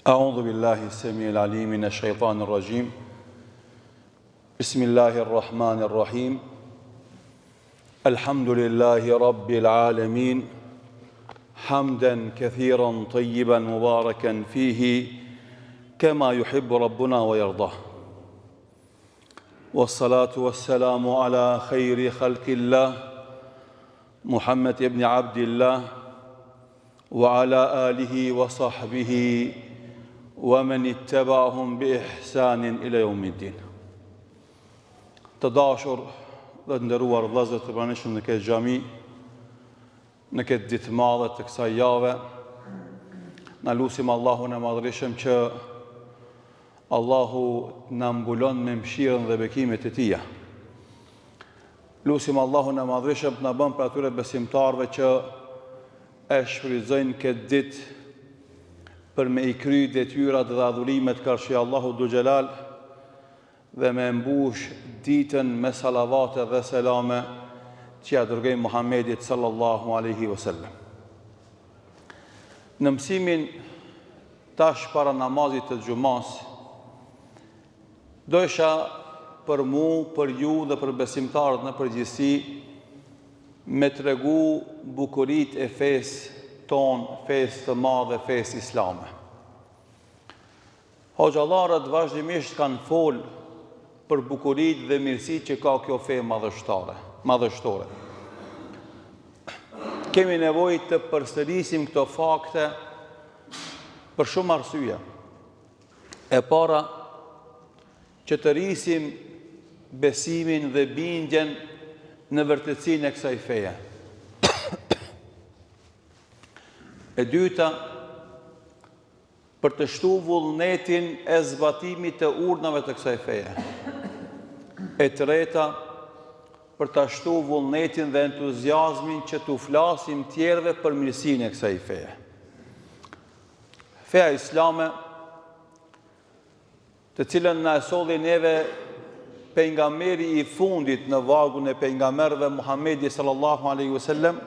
أعوذ بالله السميع العليم من الشيطان الرجيم بسم الله الرحمن الرحيم الحمد لله رب العالمين حمدا كثيرا طيبا مباركا فيه كما يحب ربنا ويرضاه والصلاة والسلام على خير خلق الله محمد بن عبد الله وعلى آله وصحبه ومن اتبعهم بإحسان إلى يوم الدين. Të dashur dhe të nderuar vëllezër të pranishëm në këtë xhami, në këtë ditë madhe të kësaj jave, na lutim Allahun e Madhërisëm që Allahu na mbulon me mëshirën dhe bekimet e Tij. Lutim Allahun e Madhërisëm të na bën për atyre besimtarëve që e shfrytëzojnë këtë ditë për me i kry detyrat dhe adhurimet karshi Allahu Dhu Xhelal dhe me mbush ditën me salavate dhe selame që ja dërgojmë Muhammedit sallallahu alaihi wasallam. Në mësimin tash para namazit të xumas, dojsha për mu, për ju dhe për besimtarët në përgjithësi me tregu bukurit e fesë ton, fesë të madhe, fesë islame. Hoxhallarët vazhdimisht kanë folë për bukurit dhe mirësitë që ka kjo fe madhështore. Kemi nevojë të përsërisim këto fakte për shumë arsye. E para, që të rrisim besimin dhe bindjen në vërtetësinë e kësaj feje. E dyta, për të shtu vullnetin e zbatimit të urdhnave të kësaj feje. E treta, për të shtu vullnetin dhe entuziazmin që t'u flasim tjerëve për mirësinë e kësaj feje. Feja islame, të cilën na e solli neve pejgamberi i fundit në vargun e pejgamberëve Muhamedi sallallahu alaihi wasallam,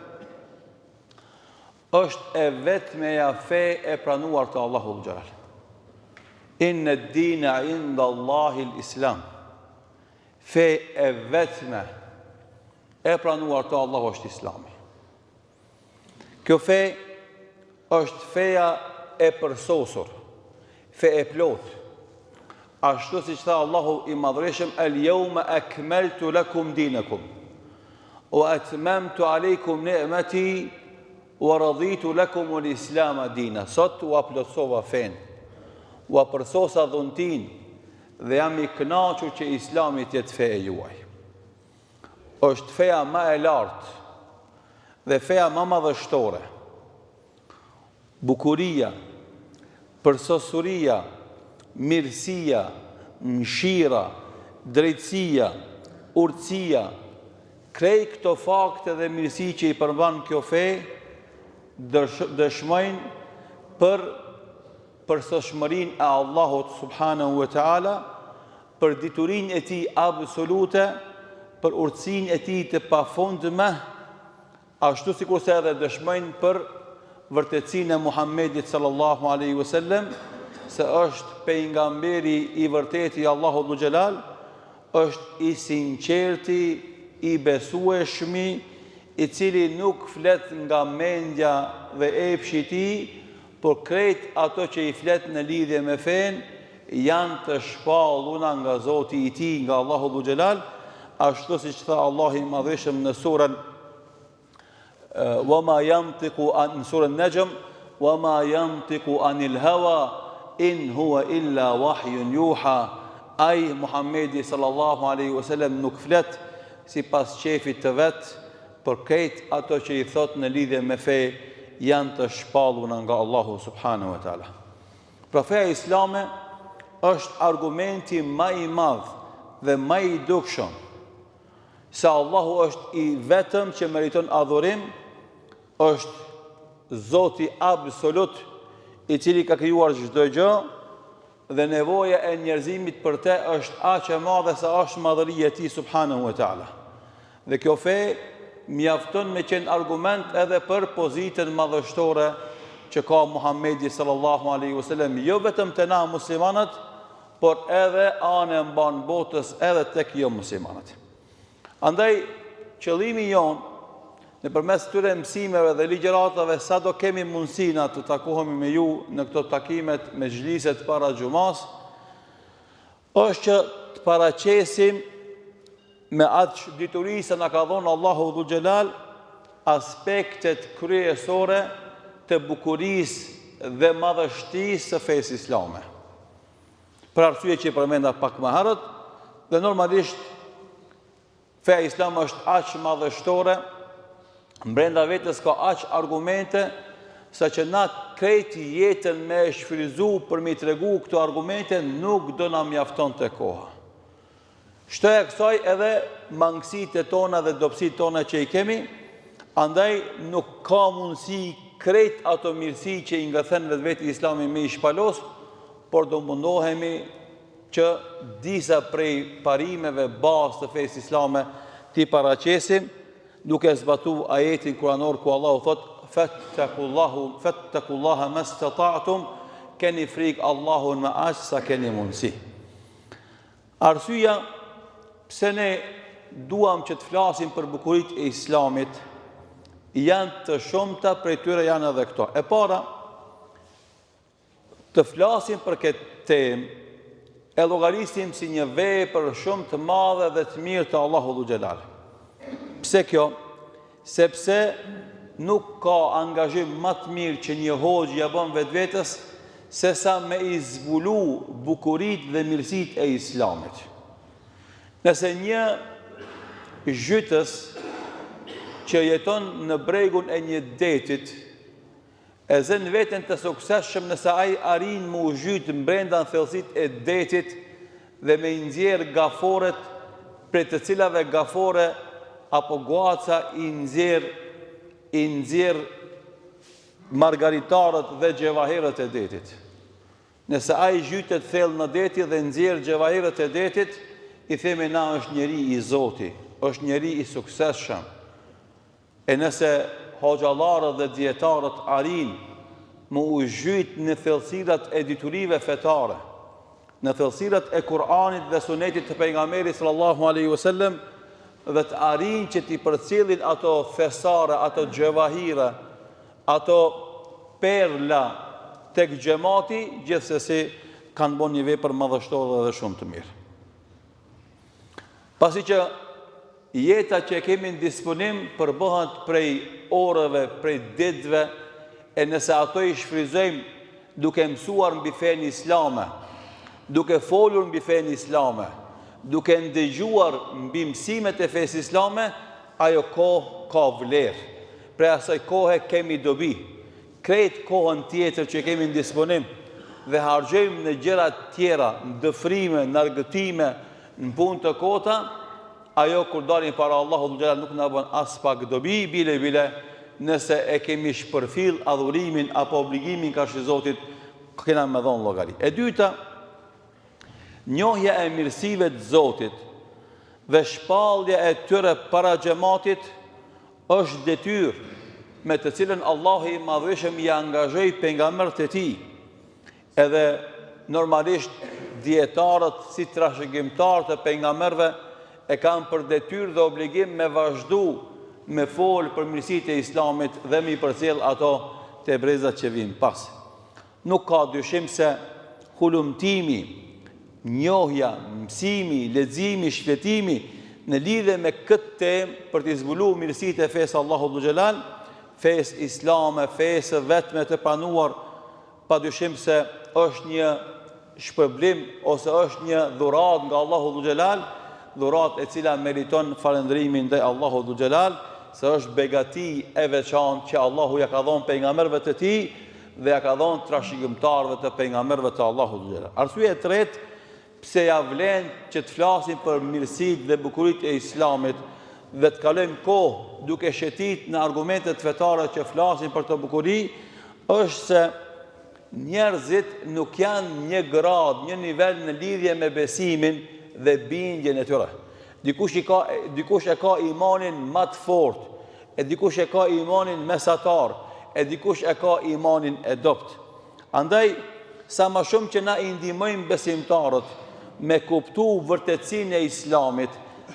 është e vetmeja fe e pranuar të Allahu Dhu Xhelal. Inna ad-dina 'inda Allahi al-Islam. Fe e vetme e pranuar të Allahu është Islami. Kjo fe është feja e përsosur, fe e plot. Ashtu siç tha Allahu i Madhërisëm, "Al-yawma akmaltu lakum dinakum wa atmamtu alaykum ni'mati wa raditu lakum al-Islam dina." Sot u plotësova fen, u përsosa dhuntin dhe jam i kënaqur që Islami të jetë fe e juaj. Është feja më e lartë dhe feja më madhështore. Bukuria, përsosuria, mirësia, mëshira, drejtësia, urtësia, krejt këto fakte dhe mirësi që i përmban kjo fe, dëshmojnë për përsoshmërinë e Allahut subhanahu wa taala, për diturinë e Tij absolute, për urtësinë e Tij të pafundme, ashtu sikurse edhe dëshmojnë për vërtetësinë e Muhammedit sallallahu alaihi wasallam, se është pejgamberi i vërtetë i Allahut Dhu Xhelal, është i sinqerti, i besueshmi, i cili nuk flet nga mendja dhe epshi i tij, por krejt ato që i flet në lidhje me fen janë të shpallura nga Zoti i tij, nga Allahu Dhu Xhelal, ashtu siç tha Allahu i Madhërisëm në surën në surën Najm, "Wa ma yantiqu anil hawa in huwa illa wahyun yuha." Ai Muhamedi sallallahu alaihi wasallam nuk flet sipas qefit të vet, por krejt ato që i thot në lidhje me fe janë të shpallura nga Allahu subhanahu wa taala. Pra feja islame është argumenti më i madh dhe më i dukshëm se Allahu është i vetëm që meriton adhurim, është Zoti absolut i cili ka krijuar çdo gjë dhe nevoja e njerëzimit për te është aq e madhe sa është madhëria e Tij subhanahu wa taala. Dhe kjo fe mjafton me qenë argument edhe për pozitën madhështore që ka Muhammedi sallallahu alaihi wasallam, jo vetëm të na muslimanët, por edhe anë mban botës edhe tek jo muslimanët. Andaj, qëllimi jonë, në përmes këtyre mësimeve dhe ligjëratave, sa do kemi mundësina të takohemi me ju në këto takimet me xhliset para gjumas, është që të paraqesim me atë që diturisë na ka dhënë Allahu Dhul Xhelal aspektet kryesore të bukurisë dhe madhështisë së fesë islame. Për arsye që i përmenda pak më herët, dhe normalisht feja islame është aq madhështore, brenda vetës ka aq argumente, sa që na krejt jetën me shfryzu për mi tregu këto argumente nuk do na mjafton të koha. Shtoj e kësaj edhe mangësit e tona dhe dobësit tona që i kemi, andaj nuk ka mundësi krejt ato mirësi që i ngërthen vetë islami me i shpalos, por do mundohemi që disa prej parimeve bazë të fesë islame ti paraqesim, duke zbatu ajetin kuranor ku Allahu thot fattakullaha mastata'tum, keni frikë Allahun me aq sa keni mundësi. Arsyeja pse ne duam që të flasim për bukuritë e islamit janë të shumta, prej tyre janë edhe këto. E para, të flasim për këtë temë e llogarisim si një vepër shumë të madhe dhe të mirë të Allahu Dhul Xhelal. Pse kjo? Sepse nuk ka angazhim më të mirë që një hoxh ja bën vetvetes se sa me i zbulu bukuritë dhe mirësitë e islamit. Nëse një zhytës që jeton në bregun e një detit e zën veten të suksesshëm nëse ai arrin me u zhyt brenda në thellësitë e detit dhe me i nxjerr gaforet, prej të cilave gafore apo guaca i nxjerr margaritarët dhe xhevaherët e detit. Nëse ai zhytet thellë në deti dhe nxjerr xhevaherët e detit, i themi na është njeri i Zoti, është njeri i suksesshëm. E nëse hoxhallarët dhe dietarët arrin më u zhyt në thellësirat e diturive fetare, në thellësirat e Kur'anit dhe Sunetit të pejgamberit sallallahu alaihi wasallam, dhe të arrin që t'i përcjellin ato thesare, ato xhevahira, ato perla tek xhamati, gjithsesi kanë bën një vepër madhështore dhe shumë të mirë. Pasi që jeta që kemi në disponim përbëhet prej orëve, prej ditëve, e nëse ato i shfryzojmë duke mësuar mbi fenë islame, duke folur mbi fenë islame, duke ndëgjuar mbi mësimet e fesë islame, ajo kohë ka vlerë. Pre asaj kohë kemi dobi. Krejt kohën tjetër që kemi në disponim dhe harxojmë në gjëra tjera, në dëfrime, në argëtime, në punë të kota, ajo kur dalim para Allahu Dhul Xhelal nuk na bën as pak dobi, bile nëse e kemi shpërfill adhurimin apo obligimin karshi Zotit, kena me dhonë llogari. E dyta, njohja e mirësive të Zotit dhe shpallja e tyre para xhamatit është detyrë me të cilën Allahu i Madhëshëm i angazhoi pejgamberët e tij. Edhe normalisht dietarët si trashëgimtarë të pejgamberëve e kanë për detyrë dhe obligim me vazhdu me folë për mirësitë e islamit dhe me i përcjell ato te brezat që vinë pas. Nuk ka dyshim se hulumtimi, njohja, mësimi, leximi, shpjetimi në lidhje me këtë temë për të zbuluar mirësitë e fesë Allahu Dhul Xhelal, fesë islame, fesë vetme të pranuar, padyshim se është një shpërblim ose është një dhuratë nga Allahu Dhul Xhelal, dhuratë e cila meriton falëndrimin ndaj Allahu Dhul Xhelal, se është begati e veçantë që Allahu ja ka dhënë pejgamberëve të tij dhe ja ka dhënë trashëgimtarëve të pejgamberëve të Allahu Dhul Xhelal. Arsyeja e tretë pse ja vlen që të flasim për mirësitë dhe bukuritë e islamit dhe të kalojmë kohë duke shetit në argumentet fetare që flasin për të bukuri, është se njerëzit nuk janë një grad, një nivel në lidhje me besimin dhe bindjen e tyre. Dikush e ka imanin më të fortë, e dikush e ka imanin mesatar, e dikush e ka imanin e dopt. Andaj, sa më shumë që na i ndihmojmë besimtarët me kuptu vërtetësinë e Islamit,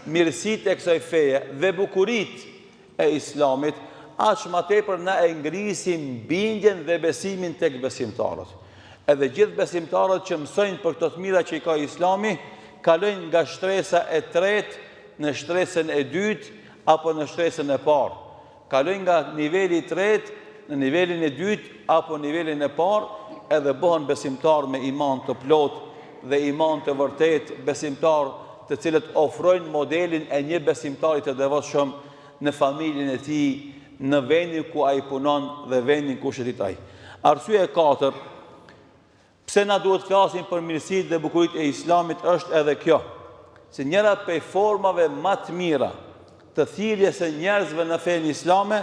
mirësitë e kësaj feje dhe bukuritë e Islamit, aq më tepër na e ngrisim bindjen dhe besimin tek besimtarët. Edhe gjithë besimtarët që mësojnë për këto të mira që i ka Islami, kalojnë nga shtresa e tretë në shtresën e dytë apo në shtresën e parë. Kalojnë nga niveli i tretë në nivelin e dytë apo nivelin e parë, edhe bëhen besimtar me iman të plot dhe iman të vërtet, besimtar të cilët ofrojnë modelin e një besimtari të devotshëm në familjen e tij, në vendin ku ai punon dhe vendin ku shëtit ai. Arsye e katër, pse na duhet flasim për mirësitë dhe bukuritë e Islamit është edhe kjo, se njëra prej formave më të mira të thirrjes së njerëzve në fenë islame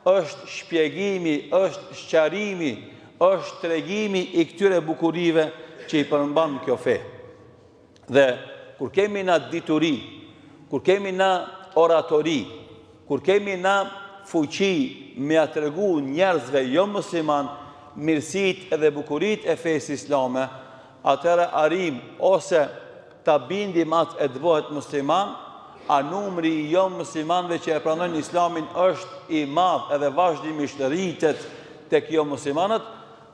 është shpjegimi, është sqarimi, është tregimi i këtyre bukurive që i përmban kjo fe. Dhe kur kemi na dituri, kur kemi na oratori, kur kemi na fuqi me a tregu njerëzve jo musliman mirësitë edhe bukuritë e fesë islame, atëherë arrim ose ta bindim atë e të bëhet musliman, a numri i jo muslimanëve që e pranojnë Islamin është i madh edhe vazhdimisht rritet tek jo muslimanët.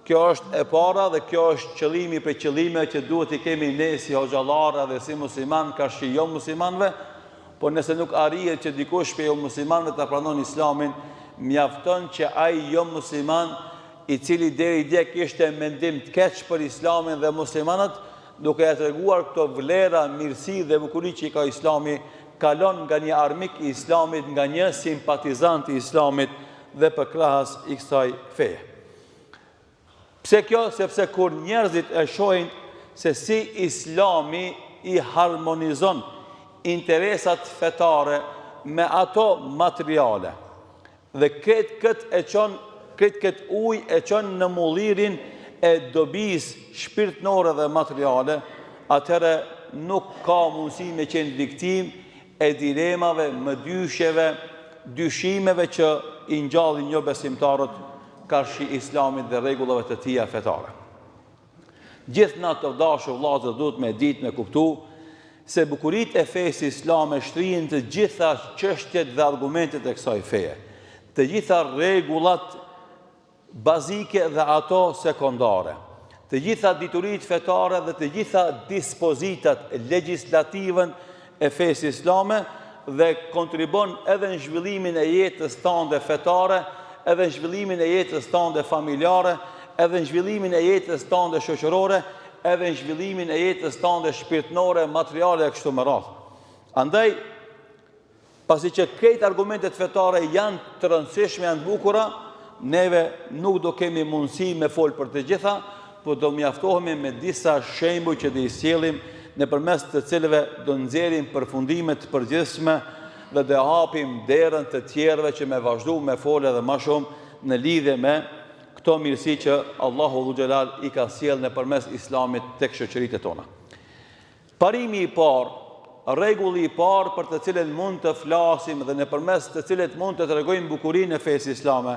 Kjo është e para dhe kjo është qëllimi për qëllime që duhet i kemi ne si hoxhallar dhe si musliman karshi jo muslimanëve, por nëse nuk arrihet që dikush për jo muslimanëve ta pranon Islamin, mjafton që ai jo musliman i cili deri dje kishte mendim të keq për Islamin dhe muslimanët, duke e treguar këto vlera, mirësi dhe bukuri që i ka Islami, kalon nga një armik i Islamit, nga një simpatizant i Islamit dhe përkrahas i kësaj feje. Pse kjo? Sepse kur njerëzit e shohin se si Islami i harmonizon interesat fetare me ato materiale dhe këtë ujë e çon në mullirin e dobis shpirtnore dhe materiale, atëherë nuk ka mundësi me qenë viktim e dilemave, mëdyshjeve, dyshimeve që i ngjallin jo besimtarët karshi Islamit dhe rregullave të tija fetare. Gjithë na të dashur vëllezër duhet me ditë, me kuptu se bukuritë e fesë islame shtrihen të gjitha çështjet dhe argumentet e kësaj feje, të gjitha rregullat bazike dhe ato sekondare, të gjitha dituritë fetare dhe të gjitha dispozitat legjislativën e fesë islame dhe kontribon edhe në zhvillimin e jetës tande fetare, edhe në zhvillimin e jetës tande familjare, edhe në zhvillimin e jetës tande shoqërore, edhe në zhvillimin e jetës tande shpirtnore, materiale e kështu me radhë. Andaj, pasi që këto argumentet fetare janë të rëndësishme, janë bukura, neve nuk do kemi mundësi me folë për të gjitha, por do mjaftohemi me disa shembuj që do i sjellim, nëpërmes të cilëve do nxjerrim përfundime të përgjithshme dhe do hapim derën të tjerëve që me vazhdu me folë edhe më shumë në lidhje me këto mirësi që Allahu Dhul Xhelal i ka sjellë nëpërmes Islamit tek shoqëritë tona. Parimi i parë, rregulli i parë për të cilën mund të flasim dhe nëpërmes të cilët mund të tregojmë bukurinë e fesë islame,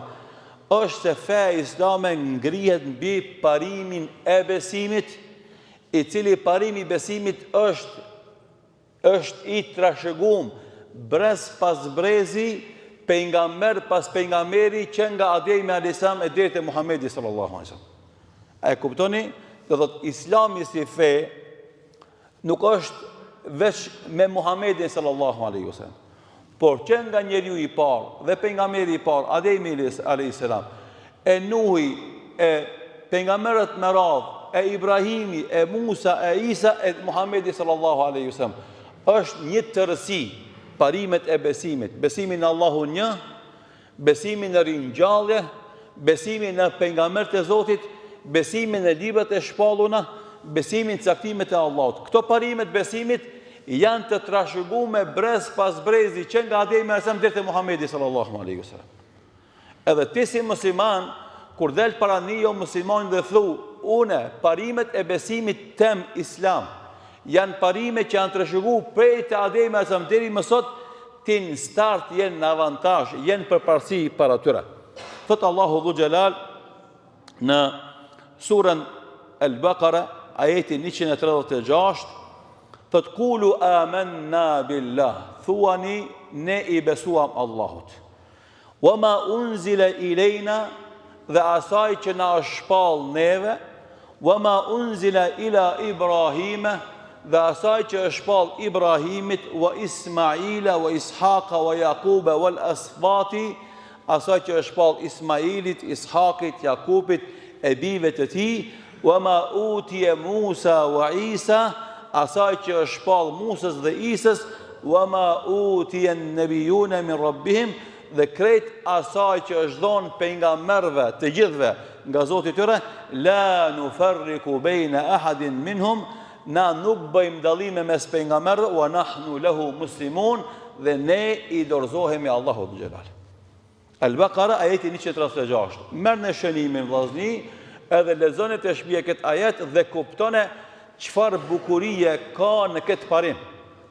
është se feja islame ngrihet mbi parimin e besimit, i cili parimi i besimit është i trashëguar brez pas brezi, pejgamber pas pejgamberi, që nga Ademi alayhis salam e deri te Muhamedi sallallahu alaihi wasallam. E kuptoni? Do thot Islami si fe nuk është veç me Muhamedin sallallahu alaihi wasallam, por që nga njeriu i parë dhe pejgamberi i parë, Ademi alayhis salam, e Nuhi, e pejgamberët me radhë, e Ibrahimi, e Musa, e Isa, e Muhamedi sallallahu alaihi wasallam, është një tërësi parimet e besimit. Besimin në Allahun një, besimin në ringjallje, besimin në pejgamberët e Zotit, besimin në librat e shpalluna, besimin në caktimet e Allahut. Këto parimet besimit janë të trashëguar brez pas brezi, që nga Ademi alayhis salam deri te Muhamedi sallallahu alaihi wasallam. Edhe ti si musliman, kur del para një jo musliman dhe thu, une, parimet e besimit tem islam, janë parime që janë trashëguar prej të Ademi alayhis salam deri më sot, ti në start jenë në avantazh, jenë përparësi para tyre. Thot Allahu Dhu Gjelal në surën Al-Baqara, ajetin 136, thot kulu amanna billah, thuani ne i besuam Allahut. Wa ma unzila ilejna, dhe asaj që na është shpall neve, wa ma unzila ila Ibrahime, dhe asaj që është shpall Ibrahimit, wa Ismaila, wa Ishaqa, wa Jakuba, wal asbati, asaj që është shpall Ismailit, Ishaqit, Jakubit, e bive të tij, wa ma utiya Musa wa Isa, asaj që është shpall Musës dhe Isës, wa ma utiya an-nabiyuna min rabbihim, dhe krejt asaj që është dhonë pejgamberëve të gjithëve nga Zoti i tyre, la nufarriqu baina ahadin minhum, na nuk bëjmë dallime mes pejgamberëve, wa nahnu lahu muslimun, dhe ne i dorëzohemi Allahut xhelal. Al-Baqara ajeti 136. Merr në shënimin vllazni, edhe lexoni të shpije këtë ajet dhe kuptone çfarë bukurie ka në këtë parim.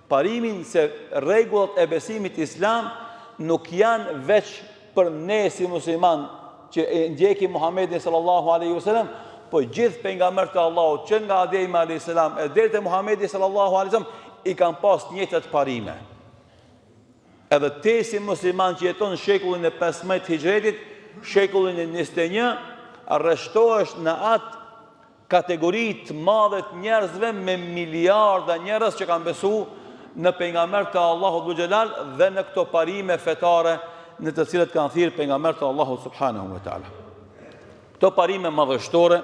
Parimin se rregullat e besimit islam nuk janë veç për ne si musliman që e ndjekim Muhammedin sallallahu alaihi wasallam, po gjithë pejgamberët e Allahut që nga Ademi alayhis salam e deri te Muhamedi sallallahu alaihi wasallam i kanë pas njëjtat parime. Edhe ti si musliman që jeton në shekullin e 15 hijretit, shekullin e 21, arreshtohesh në atë kategori të madhe të njerëzve me miliarda njerëz që kanë besu në pejgamberët e Allahut Dhu Gjelal dhe në këto parime fetare në të cilët kanë thirrë pejgamberët e Allahut subhanahu wa taala. Këto parime madhështore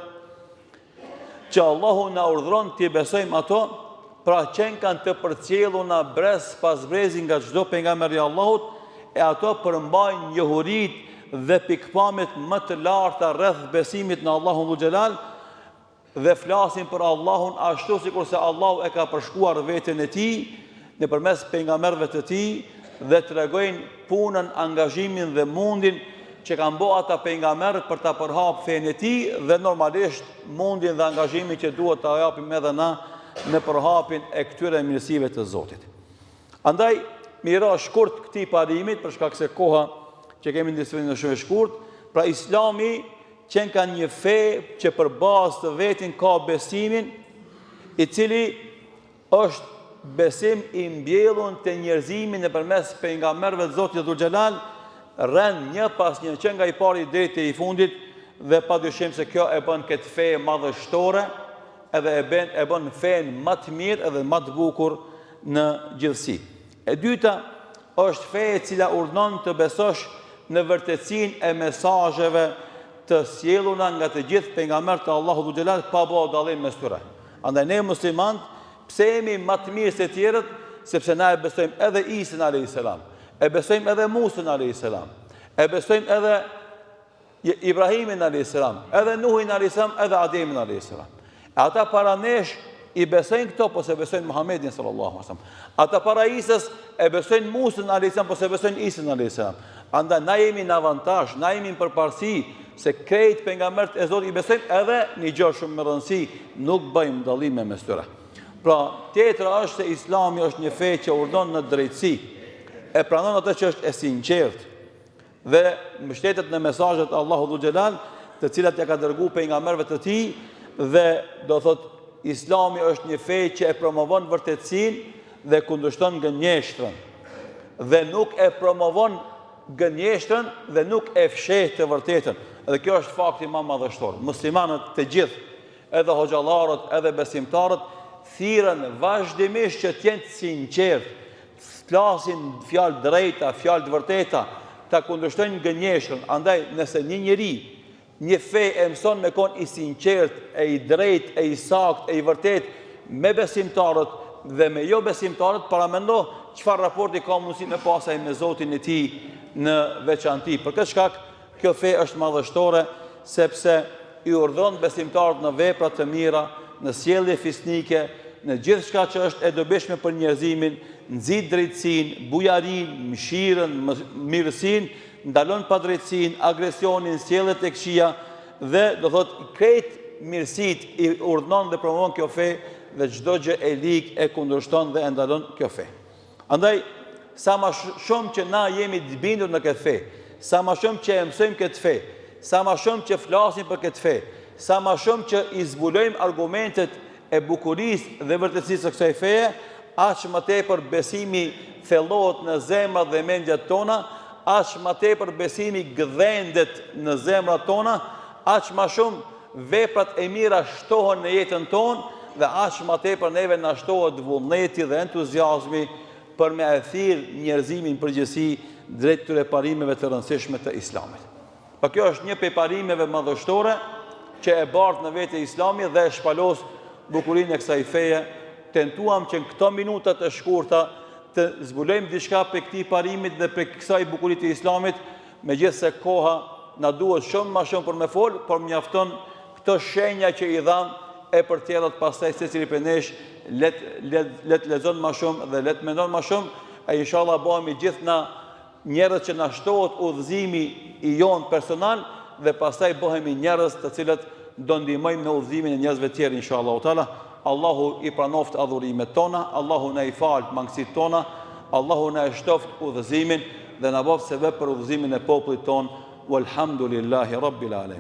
që Allahu na urdhron t'i besojmë ato, pra qenë kanë të përcjelluna brez pas brezi nga çdo pejgamber i Allahut, e ato përmbajnë njohurit dhe pikpamjet më të larta rreth besimit në Allahun Dhu Gjelal dhe flasin për Allahun ashtu sikur se Allahu e ka përshkruar veten e tij nëpërmes pejgamberëve të tij dhe tregojnë punën, angazhimin dhe mundin që kanë bërë ata pejgamberët për ta përhap fenë e tij dhe normalisht mundin dhe angazhimin që duhet ta japim edhe na në përhapjen e këtyre mirësive të Zotit. Andaj mira shkurt këtij parimit për shkak se koha që kemi në shumë shkurt, pra Islami qenë ka një fe që për bazë të vetin ka besimin i cili është besim i mbjellur të njerëzimin nëpërmes pejgamberëve të Zotit Dhu Gjelal, rënë një pas një që nga i pari deri te i fundit, dhe padyshim se kjo e bën këtë fe madhështore, edhe e bën fen më të mirë edhe më të bukur në gjithësi. E dyta është fe e cila urdhon të besosh në vërtetësinë e mesazheve të sjelluna nga të gjithë pejgamberët e Allahut Dhu Gjelal pa bërë dallim mes tyre. Andaj ne muslimanët pse jemi më të mirë se tjerët, sepse na e besojmë edhe Isën alayhis salam, e besojmë edhe Musën alayhis salam, e besojmë edhe Ibrahimin alayhis salam, edhe Nuhin alayhis salam, edhe Ademin alayhis salam. Ata para nesh i besojnë këto, po se besojnë Muhammedin sallallahu alaihi wasallam. Ata para Isës e besojnë Musën alayhis salam, po se besojnë Isën alayhis salam. Andaj na jemi në avantazh, na jemi në përparësi se krejt pejgamberët e Zotit i besojmë, edhe një gjë shumë më rëndësi, nuk bëjmë dallime mes tyre. Pra, tjetra është se Islami është një fe që urdhon në drejtësi, e pranon atë që është e sinqertë dhe mbështetet në mesazhet e Allahut Dhu Gjelal, të cilat ja ka dërguar pejgamberëve të tij, dhe do thot Islami është një fe që e promovon vërtetësinë dhe kundërshton gënjeshtrën, dhe nuk e promovon gënjeshtrën dhe nuk e fsheh të vërtetën. Dhe kjo është fakti më madhështor. Muslimanët të gjithë, edhe hoxhallarët, edhe besimtarët, thirrën vazhdimisht që të jenë të sinqertë, të flasin fjalë drejta, fjalë të vërteta, ta kundërshtojnë gënjeshtrën. Andaj, nëse një njeri, një fe e mëson me kon i sinqert, e i drejt, e i sakt, e i vërtet me besimtarët dhe me jo besimtarët, paramendo çfarë raporti ka mundësi me pasaj me Zotin e tij në veçanti. Për këtë shkak, kjo fe është madhështore, sepse i urdhon besimtarët në vepra të mira, në sjellje fisnike, në gjithë shka që është e dobishme për njerëzimin, nxit drejtësinë, bujarinë, mëshirën, mirësinë, ndalon pa drejtësinë, agresionin, sjelljet e këqija dhe do thot krejt mirësit i urdhnon dhe promovon kjo fe dhe çdo gjë e lig e kundërshton dhe e ndalon kjo fe. Andaj sa më shumë që na jemi të bindur në këtë fe, sa më shumë që e mësojmë këtë fe, sa më shumë që flasim për këtë fe, sa më shumë që i zbulojmë argumentet e bukurisë dhe vërtetësisë së kësaj feje, aq më tepër besimi thellohet në zemrat dhe mendjet tona, aq më tepër besimi gdhendet në zemrat tona, aq më shumë veprat e mira shtohen në jetën tonë dhe aq më tepër neve na shtohet vullneti dhe entuziazmi për me e thirrë njerëzimin përgjithësi drejt këtyre parimeve të rëndësishme të Islamit. Po kjo është një prej parimeve madhështore që e bart në vetë Islami dhe e shpalos bukurinë e kësaj feje. Tentuam që në këto minuta të shkurta të zbulojmë diçka për këtij parimit dhe për kësaj bukurie të Islamit, megjithse koha na duhet shumë më shumë për me fol, por mjafton këto shenja që i dhan e për tjerët pastaj secili prej nesh let lexon më shumë dhe let mendon më shumë, e inshallah bëhemi gjithë na njerëz që na shtohet udhëzimi i jon personal dhe pastaj bëhemi njerëz të cilët do ndihmojmë në udhëzimin e njerëzve të tjerë inshallah taala. Allahu i pranoft adhurimet tona, Allahu na i fal mangësitë tona, Allahu na e shtoft udhëzimin dhe na bëf sebeb për udhëzimin e popullit ton. Walhamdulillahi rabbil alamin.